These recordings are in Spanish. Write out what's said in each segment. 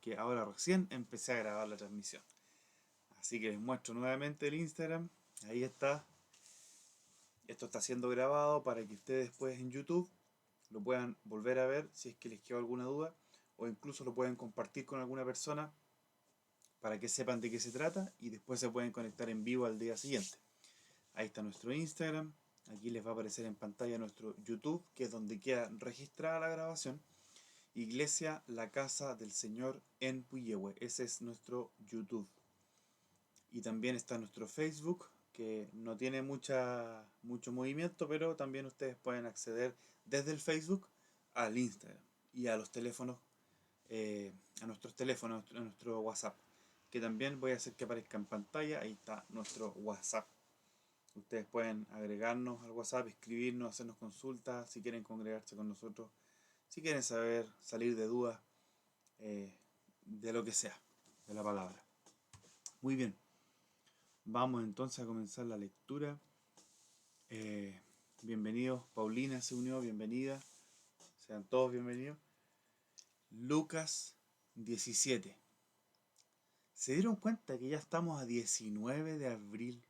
que ahora recién empecé a grabar la transmisión. Así que les muestro nuevamente el Instagram. Ahí está. Esto está siendo grabado para que ustedes después en YouTube lo puedan volver a ver si es que les quedó alguna duda, o incluso lo pueden compartir con alguna persona para que sepan de qué se trata y después se pueden conectar en vivo al día siguiente. Ahí está nuestro Instagram. Aquí les va a aparecer en pantalla nuestro YouTube, que es donde queda registrada la grabación. Iglesia La Casa del Señor en Puyehue. Ese es nuestro YouTube. Y también está nuestro Facebook, que no tiene mucho movimiento, pero también ustedes pueden acceder desde el Facebook al Instagram y a los teléfonos, a nuestros teléfonos, a nuestro WhatsApp, que también voy a hacer que aparezca en pantalla. Ahí está nuestro WhatsApp. Ustedes pueden agregarnos al WhatsApp, escribirnos, hacernos consultas, si quieren congregarse con nosotros, si quieren saber, salir de dudas, de lo que sea, de la palabra. Muy bien, vamos entonces a comenzar la lectura. Eh, Bienvenidos, Paulina se unió, bienvenida, sean todos bienvenidos. Lucas 17. ¿Se dieron cuenta que ya estamos a 19 de abril?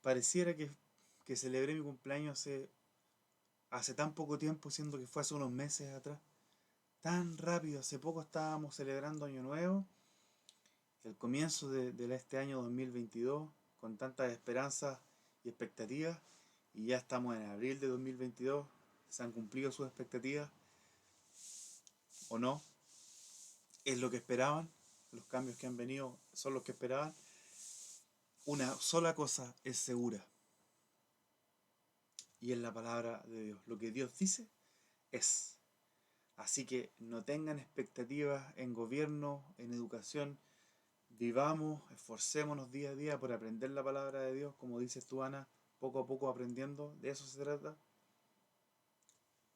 Pareciera que celebré mi cumpleaños hace tan poco tiempo, siendo que fue hace unos meses atrás. Tan rápido, hace poco estábamos celebrando Año Nuevo, el comienzo de este año 2022, con tantas esperanzas y expectativas, y ya estamos en abril de 2022. ¿Se han cumplido sus expectativas o no? ¿Es lo que esperaban? ¿Los cambios que han venido son los que esperaban? Una sola cosa es segura, y es la palabra de Dios. Lo que Dios dice es. Así que no tengan expectativas en gobierno, en educación. Vivamos, esforcémonos día a día por aprender la palabra de Dios, como dices tú, Ana, poco a poco aprendiendo, de eso se trata.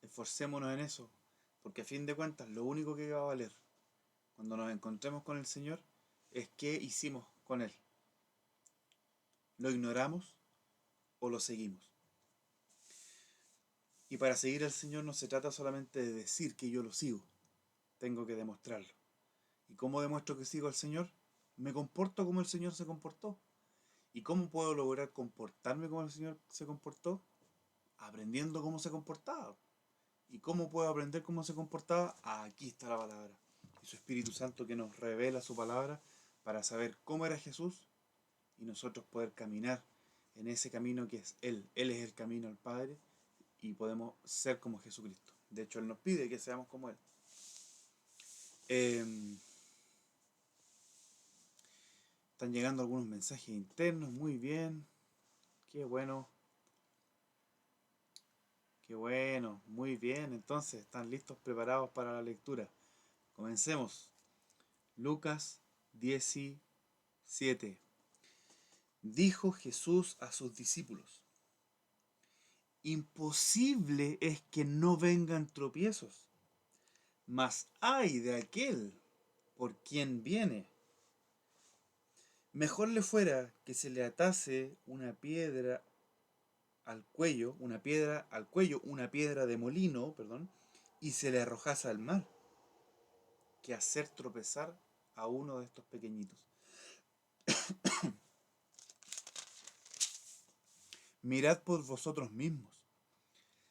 Esforcémonos en eso, porque a fin de cuentas lo único que va a valer cuando nos encontremos con el Señor es qué hicimos con Él. ¿Lo ignoramos o lo seguimos? Y para seguir al Señor no se trata solamente de decir que yo lo sigo, tengo que demostrarlo. ¿Y cómo demuestro que sigo al Señor? Me comporto como el Señor se comportó. ¿Y cómo puedo lograr comportarme como el Señor se comportó? Aprendiendo cómo se comportaba. ¿Y cómo puedo aprender cómo se comportaba? Aquí está la palabra. Y su Espíritu Santo que nos revela su palabra para saber cómo era Jesús y nosotros poder caminar en ese camino que es Él. Él es el camino al Padre y podemos ser como Jesucristo. De hecho, Él nos pide que seamos como Él. Están llegando algunos mensajes internos, muy bien. Qué bueno. Qué bueno, muy bien. Entonces, ¿están listos, preparados para la lectura? Comencemos. Lucas 17. Dijo Jesús a sus discípulos: imposible es que no vengan tropiezos, mas ay de aquel por quien viene. Mejor le fuera que se le atase una piedra de molino, perdón, y se le arrojase al mar, que hacer tropezar a uno de estos pequeñitos. Mirad por vosotros mismos.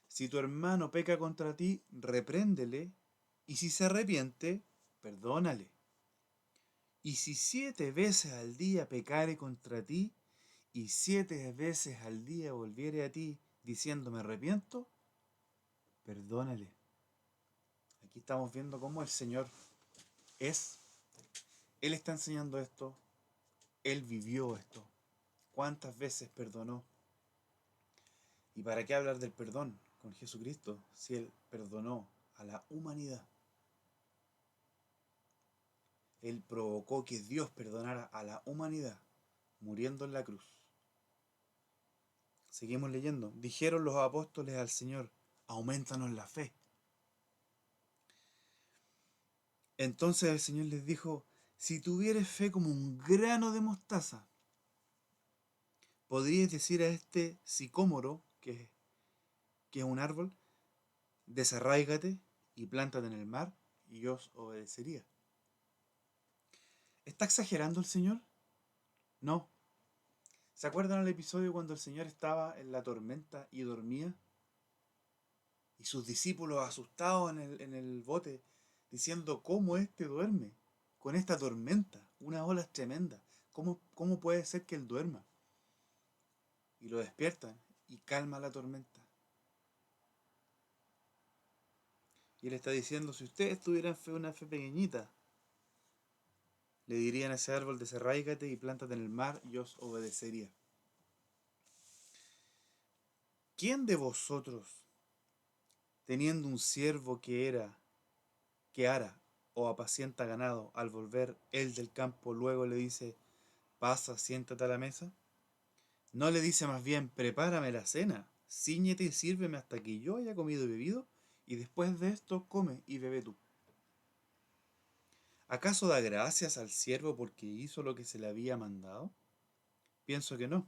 Si tu hermano peca contra ti, repréndele, y si se arrepiente, perdónale. Y si 7 veces al día pecare contra ti, y 7 veces al día volviere a ti diciendo me arrepiento, perdónale. Aquí estamos viendo cómo el Señor es. Él está enseñando esto. Él vivió esto. ¿Cuántas veces perdonó? ¿Y para qué hablar del perdón con Jesucristo si Él perdonó a la humanidad? Él provocó que Dios perdonara a la humanidad muriendo en la cruz. Seguimos leyendo. Dijeron los apóstoles al Señor: aumentanos la fe. Entonces el Señor les dijo: si tuvieres fe como un grano de mostaza, podríais decir a este sicómoro, que es un árbol, desarráigate y plántate en el mar, y yo os obedecería. ¿Está exagerando el Señor? No. ¿Se acuerdan el episodio cuando el Señor estaba en la tormenta y dormía? Y sus discípulos asustados en el bote, diciendo, ¿cómo este duerme? Con esta tormenta, unas olas tremendas. ¿Cómo puede ser que él duerma? Y lo despiertan y calma la tormenta. Y él está diciendo, si ustedes tuvieran una fe pequeñita, le dirían a ese árbol, desarráigate y plántate en el mar, y os obedecería. ¿Quién de vosotros, teniendo un siervo que ara o apacienta ganado, al volver él del campo, luego le dice, pasa, siéntate a la mesa? ¿No le dice más bien, prepárame la cena, cíñete y sírveme hasta que yo haya comido y bebido, y después de esto come y bebe tú? ¿Acaso da gracias al siervo porque hizo lo que se le había mandado? Pienso que no.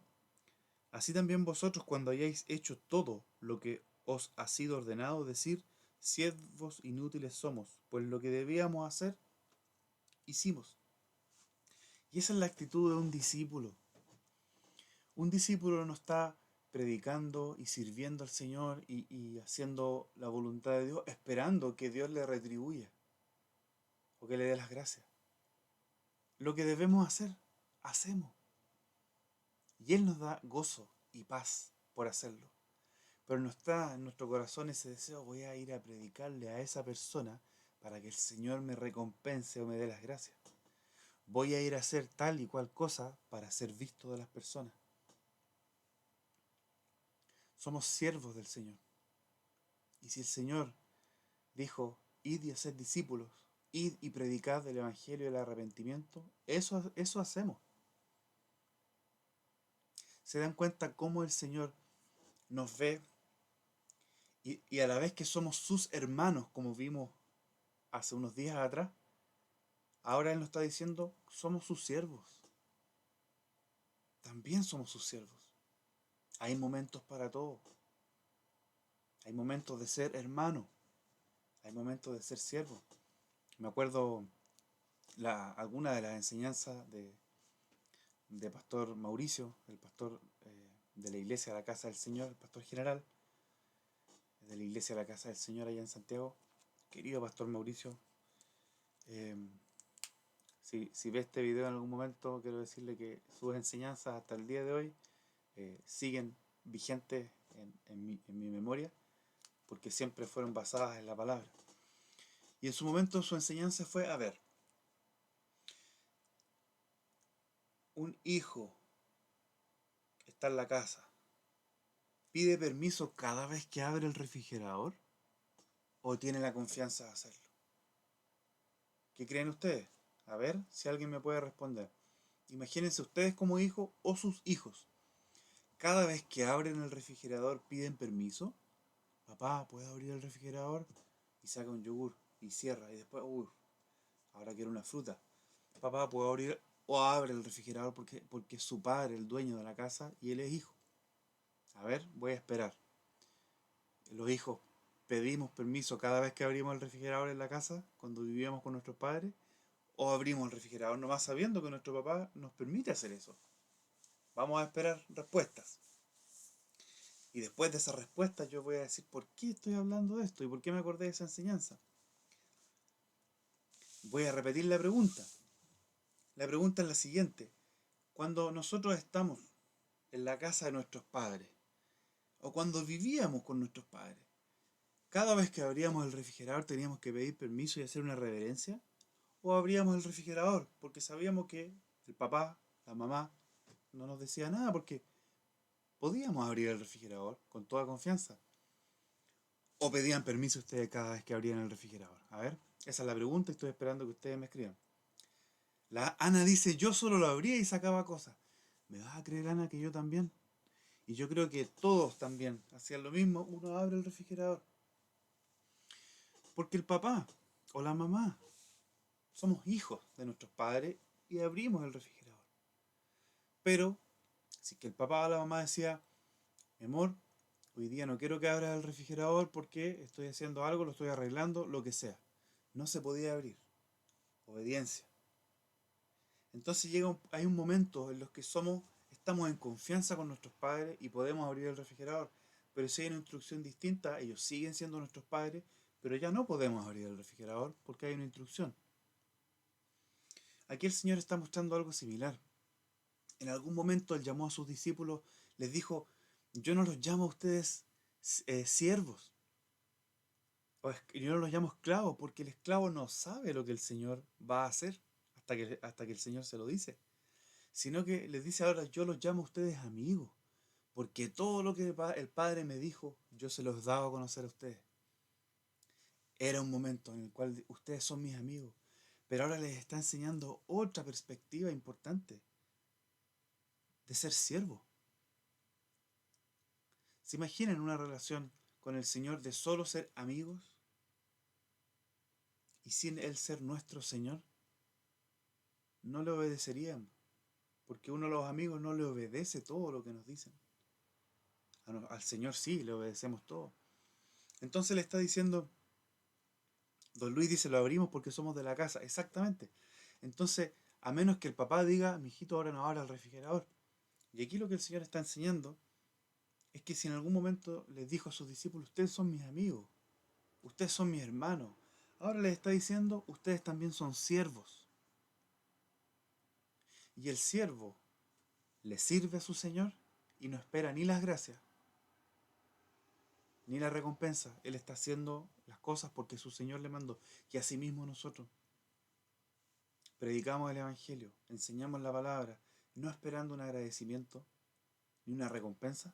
Así también vosotros, cuando hayáis hecho todo lo que os ha sido ordenado, decir, siervos inútiles somos, pues lo que debíamos hacer, hicimos. Y esa es la actitud de un discípulo. Un discípulo no está predicando y sirviendo al Señor y haciendo la voluntad de Dios, esperando que Dios le retribuya o que le dé las gracias. Lo que debemos hacer, hacemos. Y Él nos da gozo y paz por hacerlo. Pero no está en nuestro corazón ese deseo, voy a ir a predicarle a esa persona para que el Señor me recompense o me dé las gracias. Voy a ir a hacer tal y cual cosa para ser visto de las personas. Somos siervos del Señor. Y si el Señor dijo, id y haced discípulos, id y predicad el Evangelio del arrepentimiento, eso hacemos. ¿Se dan cuenta cómo el Señor nos ve y a la vez que somos sus hermanos, como vimos hace unos días atrás? Ahora Él nos está diciendo, somos sus siervos. También somos sus siervos. Hay momentos para todo. Hay momentos de ser hermano. Hay momentos de ser siervo. Me acuerdo alguna de las enseñanzas de Pastor Mauricio, el pastor de la iglesia de la Casa del Señor, el pastor general de la iglesia de la Casa del Señor allá en Santiago. Querido Pastor Mauricio, eh, si ve este video en algún momento, quiero decirle que sus enseñanzas hasta el día de hoy siguen vigentes en mi memoria, porque siempre fueron basadas en la palabra. Y en su momento su enseñanza fue, a ver, un hijo está en la casa, ¿pide permiso cada vez que abre el refrigerador? ¿O tiene la confianza de hacerlo? ¿Qué creen ustedes? A ver si alguien me puede responder. Imagínense ustedes como hijos o sus hijos. Cada vez que abren el refrigerador piden permiso. Papá, ¿puedo abrir el refrigerador? Y saca un yogur y cierra. Y después, ahora quiero una fruta. Papá, ¿puedo abrir? O abre el refrigerador porque es su padre el dueño de la casa y él es hijo. A ver, voy a esperar. Los hijos pedimos permiso cada vez que abrimos el refrigerador en la casa, cuando vivíamos con nuestros padres, o abrimos el refrigerador nomás sabiendo que nuestro papá nos permite hacer eso. Vamos a esperar respuestas. Y después de esas respuestas yo voy a decir por qué estoy hablando de esto y por qué me acordé de esa enseñanza. Voy a repetir la pregunta. La pregunta es la siguiente. Cuando nosotros estamos en la casa de nuestros padres, o cuando vivíamos con nuestros padres, cada vez que abríamos el refrigerador teníamos que pedir permiso y hacer una reverencia, o abríamos el refrigerador porque sabíamos que el papá, la mamá, no nos decía nada porque podíamos abrir el refrigerador con toda confianza. ¿O pedían permiso ustedes cada vez que abrían el refrigerador? A ver, esa es la pregunta y estoy esperando que ustedes me escriban. La Ana dice, yo solo lo abría y sacaba cosas. ¿Me vas a creer, Ana, que yo también? Y yo creo que todos también hacían lo mismo. Uno abre el refrigerador. Porque el papá o la mamá somos hijos de nuestros padres y abrimos el refrigerador. Pero si que el papá o la mamá decía, mi amor, hoy día no quiero que abras el refrigerador porque estoy haciendo algo, lo estoy arreglando, lo que sea. no se podía abrir. Obediencia. Entonces hay un momento en los que estamos en confianza con nuestros padres y podemos abrir el refrigerador. Pero si hay una instrucción distinta, ellos siguen siendo nuestros padres, pero ya no podemos abrir el refrigerador porque hay una instrucción. Aquí el Señor está mostrando algo similar. En algún momento Él llamó a sus discípulos, les dijo, yo no los llamo a ustedes siervos, yo no los llamo esclavos, porque el esclavo no sabe lo que el Señor va a hacer hasta que el Señor se lo dice, sino que les dice ahora, yo los llamo a ustedes amigos, porque todo lo que el Padre me dijo, yo se los daba a conocer a ustedes. Era un momento en el cual ustedes son mis amigos, pero ahora les está enseñando otra perspectiva importante de ser siervo. ¿Se imaginan una relación con el Señor de solo ser amigos y sin Él ser nuestro Señor? No le obedeceríamos, porque uno de los amigos no le obedece todo lo que nos dicen. Al Señor sí, le obedecemos todo. Entonces le está diciendo, don Luis dice, lo abrimos porque somos de la casa. Exactamente. Entonces, a menos que el papá diga, mijito, ahora no abra el refrigerador. Y aquí lo que el Señor está enseñando es que si en algún momento les dijo a sus discípulos, ustedes son mis amigos, ustedes son mis hermanos, ahora les está diciendo, ustedes también son siervos. Y el siervo le sirve a su Señor y no espera ni las gracias ni la recompensa. Él está haciendo las cosas porque su Señor le mandó. Y asimismo nosotros predicamos el Evangelio, enseñamos la palabra, no esperando un agradecimiento ni una recompensa,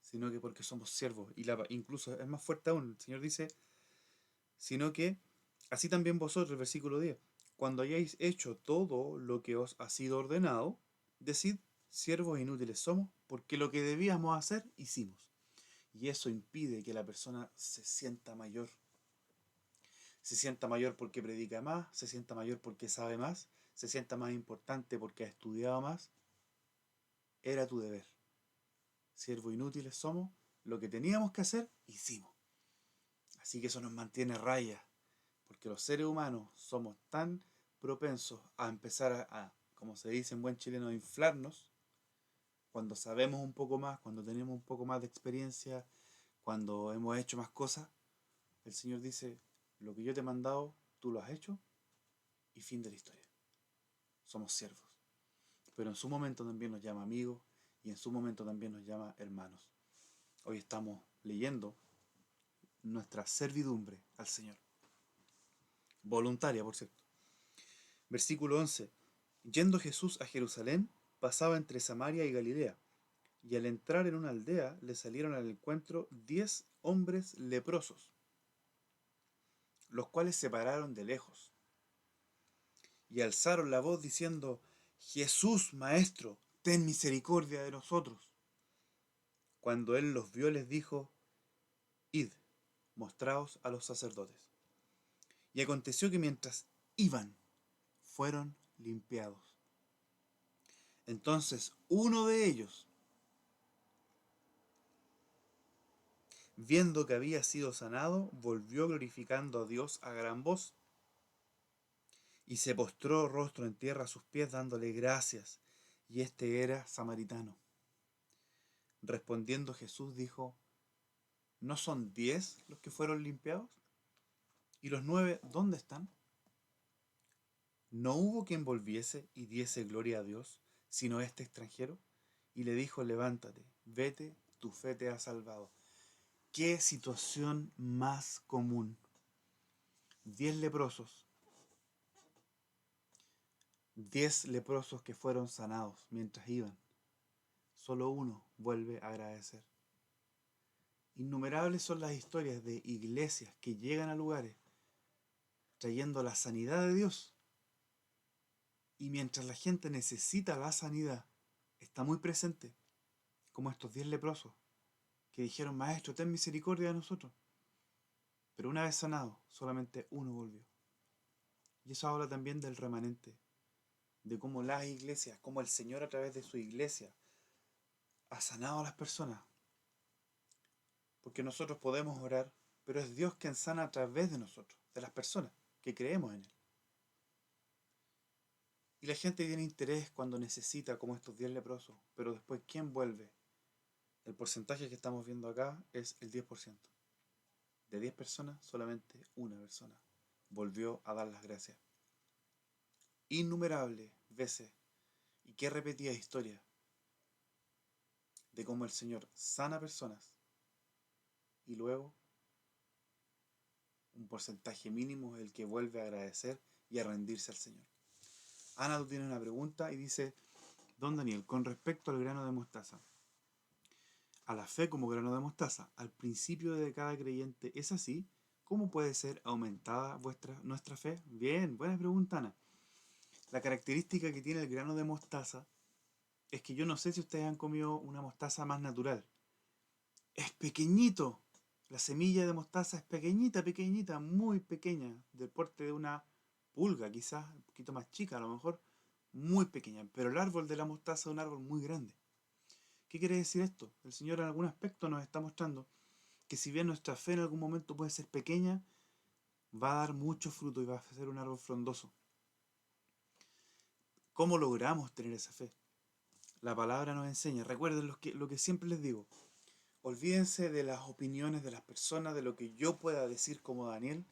sino que porque somos siervos. Y incluso es más fuerte aún, el Señor dice, sino que así también vosotros, versículo 10, cuando hayáis hecho todo lo que os ha sido ordenado, decid, siervos inútiles somos, porque lo que debíamos hacer, hicimos. Y eso impide que la persona se sienta mayor. Se sienta mayor porque predica más, se sienta mayor porque sabe más, se sienta más importante porque ha estudiado más. Era tu deber. Siervos inútiles somos, lo que teníamos que hacer, hicimos. Así que eso nos mantiene raya, porque los seres humanos somos tan propensos a empezar como se dice en buen chileno, a inflarnos, cuando sabemos un poco más, cuando tenemos un poco más de experiencia, cuando hemos hecho más cosas. El Señor dice, lo que yo te he mandado, tú lo has hecho, y fin de la historia. Somos siervos. Pero en su momento también nos llama amigos, y en su momento también nos llama hermanos. Hoy estamos leyendo nuestra servidumbre al Señor. Voluntaria, por cierto. Versículo 11. Yendo Jesús a Jerusalén, pasaba entre Samaria y Galilea, y al entrar en una aldea le salieron al encuentro 10 hombres leprosos, los cuales se pararon de lejos, y alzaron la voz diciendo, Jesús, Maestro, ten misericordia de nosotros. Cuando él los vio les dijo, id, mostraos a los sacerdotes. Y aconteció que mientras iban, fueron limpiados. Entonces uno de ellos, viendo que había sido sanado, volvió glorificando a Dios a gran voz, y se postró rostro en tierra a sus pies dándole gracias, y este era samaritano. Respondiendo Jesús dijo, ¿no son 10 los que fueron limpiados? ¿Y los 9 dónde están? ¿No hubo quien volviese y diese gloria a Dios, sino este extranjero? Y le dijo, levántate, vete, tu fe te ha salvado. ¿Qué situación más común? 10 leprosos. 10 leprosos que fueron sanados mientras iban. Solo uno vuelve a agradecer. Innumerables son las historias de iglesias que llegan a lugares trayendo la sanidad de Dios. Y mientras la gente necesita la sanidad, está muy presente, como estos 10 leprosos, que dijeron, Maestro, ten misericordia de nosotros. Pero una vez sanado, solamente uno volvió. Y eso habla también del remanente, de cómo las iglesias, cómo el Señor a través de su iglesia ha sanado a las personas. Porque nosotros podemos orar, pero es Dios quien sana a través de nosotros, de las personas. que creemos en Él. Y la gente tiene interés cuando necesita, como estos 10 leprosos, pero después, ¿quién vuelve? El porcentaje que estamos viendo acá es el 10%. De 10 personas, solamente una persona volvió a dar las gracias. Innumerables veces, y qué repetidas historias de cómo el Señor sana personas y luego un porcentaje mínimo es el que vuelve a agradecer y a rendirse al Señor. Ana, tú tienes una pregunta y dice: Don Daniel, con respecto al grano de mostaza, a la fe como grano de mostaza, al principio de cada creyente, ¿es así? ¿Cómo puede ser aumentada nuestra fe? Bien, buena pregunta, Ana. La característica que tiene el grano de mostaza es que yo no sé si ustedes han comido una mostaza más natural. Es pequeñito. La semilla de mostaza es pequeñita, pequeñita, muy pequeña, del porte de una pulga, quizás un poquito más chica a lo mejor, muy pequeña. Pero el árbol de la mostaza es un árbol muy grande. ¿Qué quiere decir esto? El Señor en algún aspecto nos está mostrando que si bien nuestra fe en algún momento puede ser pequeña, va a dar mucho fruto y va a ser un árbol frondoso. ¿Cómo logramos tener esa fe? La palabra nos enseña. Recuerden lo que siempre les digo. Olvídense de las opiniones de las personas, de lo que yo pueda decir como Daniel,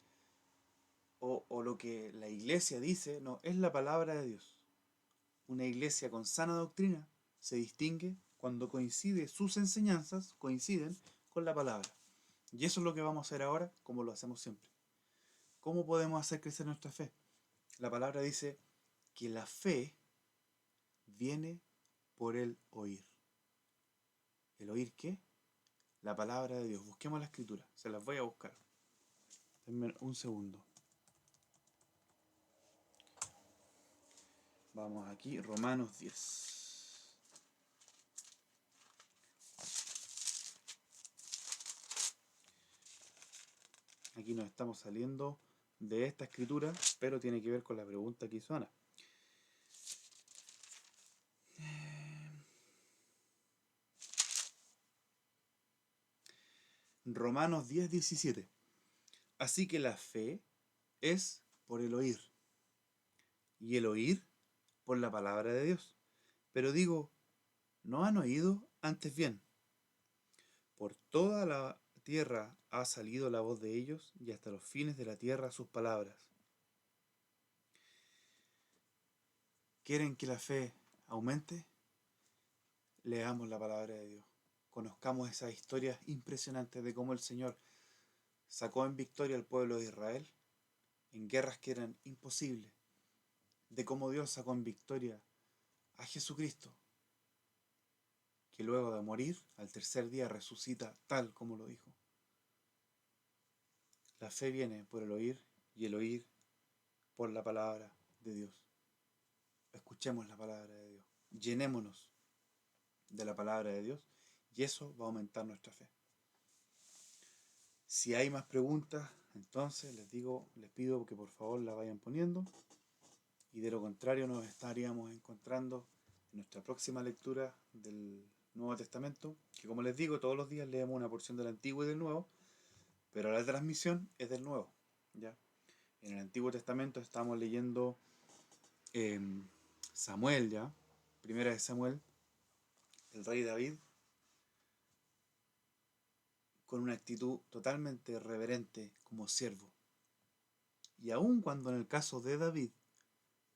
o lo que la iglesia dice. No, es la palabra de Dios. Una iglesia con sana doctrina se distingue cuando sus enseñanzas coinciden con la palabra. Y eso es lo que vamos a hacer ahora, como lo hacemos siempre. ¿Cómo podemos hacer crecer nuestra fe? La palabra dice que la fe viene por el oír. ¿El oír qué? La palabra de Dios. Busquemos la escritura. Se las voy a buscar. Denme un segundo. Vamos aquí, Romanos 10. Aquí nos estamos saliendo de esta escritura, pero tiene que ver con la pregunta que hizo Ana. Romanos 10:17. Así que la fe es por el oír, y el oír por la palabra de Dios. Pero digo, ¿no han oído? Antes bien, por toda la tierra ha salido la voz de ellos, y hasta los fines de la tierra sus palabras. ¿Quieren que la fe aumente? Leamos la palabra de Dios. Conozcamos esas historias impresionantes de cómo el Señor sacó en victoria al pueblo de Israel en guerras que eran imposibles. De cómo Dios sacó en victoria a Jesucristo, que luego de morir, al tercer día resucita tal como lo dijo. La fe viene por el oír y el oír por la palabra de Dios. Escuchemos la palabra de Dios. Llenémonos de la palabra de Dios y eso va a aumentar nuestra fe. Si hay más preguntas, entonces les pido que por favor la vayan poniendo, y de lo contrario nos estaríamos encontrando en nuestra próxima lectura del Nuevo Testamento, que como les digo, todos los días leemos una porción del Antiguo y del Nuevo, pero la transmisión es del Nuevo, ¿ya? En el Antiguo Testamento estamos leyendo Samuel, ¿ya? Primera de Samuel, el rey David, con una actitud totalmente reverente como siervo. Y aun cuando en el caso de David,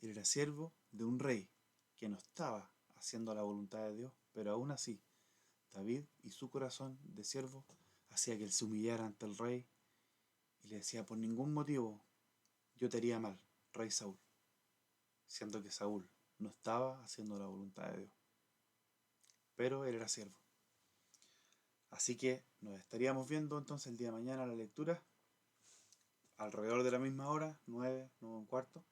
él era siervo de un rey que no estaba haciendo la voluntad de Dios, pero aún así, David y su corazón de siervo hacía que él se humillara ante el rey y le decía: por ningún motivo yo te haría mal, rey Saúl, siendo que Saúl no estaba haciendo la voluntad de Dios, pero él era siervo. Así que nos estaríamos viendo entonces el día de mañana la lectura, alrededor de la misma hora, 9, 9:15.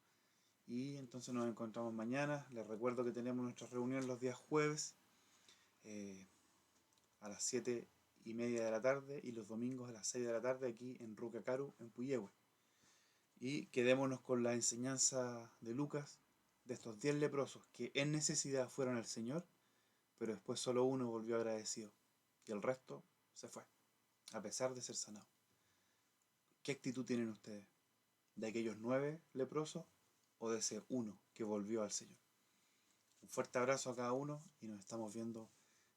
Y entonces nos encontramos mañana. Les recuerdo que tenemos nuestra reunión los días jueves a las 7:30 de la tarde y los domingos a las 6 de la tarde aquí en Rucacaru, en Puyehue. Y quedémonos con la enseñanza de Lucas de estos 10 leprosos que en necesidad fueron al Señor, pero después solo uno volvió agradecido y el resto se fue, a pesar de ser sanado. ¿Qué actitud tienen ustedes? de aquellos 9 leprosos o de ese uno que volvió al Señor. Un fuerte abrazo a cada uno y nos estamos viendo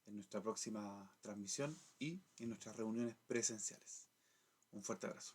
en nuestra próxima transmisión y en nuestras reuniones presenciales. Un fuerte abrazo.